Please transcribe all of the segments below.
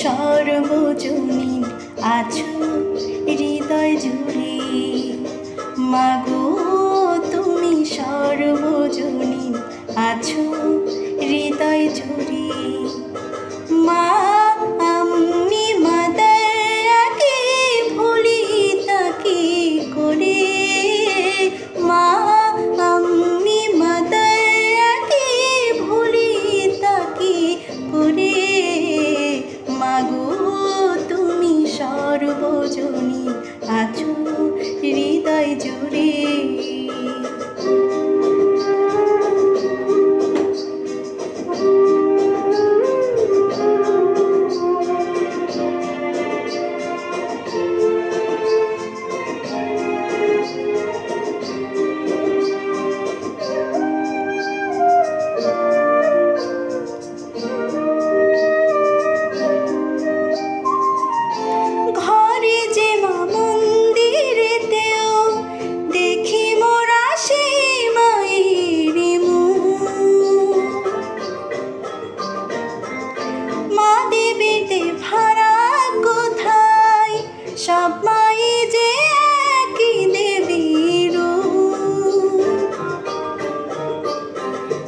সর্বজনীন আছো হৃদয় জুড়ে। মাগো তুমি সর্বজনীন আছো হৃদয় জুড়ে। মা আমি মাদারকে ভুলি তাকে করে। মা আমি মাদারকে ভুলি তাকে করে। মাগো তুমি সর্বজনীন আছো হৃদয় জুড়ে। সব মাই যে একই দেবীর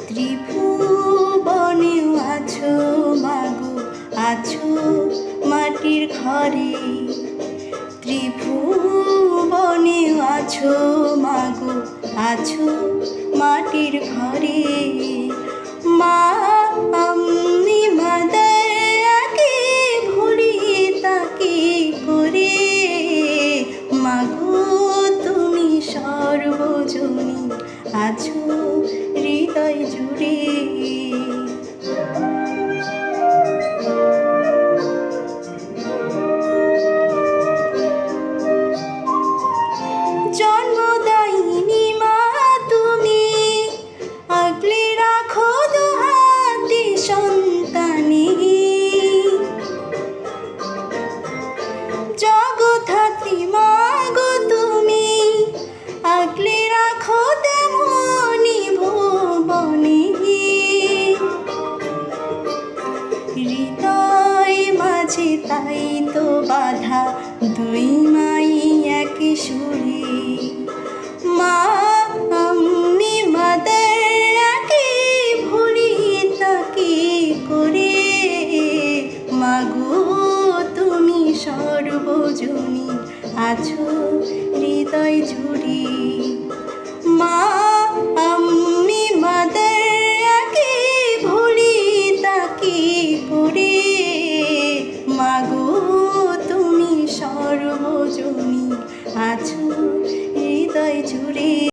ত্রিভুবনেও আছো মাগো আছো মাটির ঘরে। ত্রিভুবনেও আছো মাগো আছো মাটির ঘরে। মা আমি মাদারকে ভুলি তাকে করে। মাগো তুমি সর্বজনীন আছো হৃদয় জুড়ে। জন্মদায়িনী মা তুমি আগলে রাখো দুহাতে সন্তানে। জগদ্ধাত্রী মাগো তুমি আগলে রাখো তেমনি ভুবনে। হৃদয় মাঝে তাই তো বাধা দুই মাই এক সুরে। মা আমি মাদারকে ভুলি তাকে করে। মাগো তুমি সর্বজনীন আছো হৃদয় জুড়ে। মা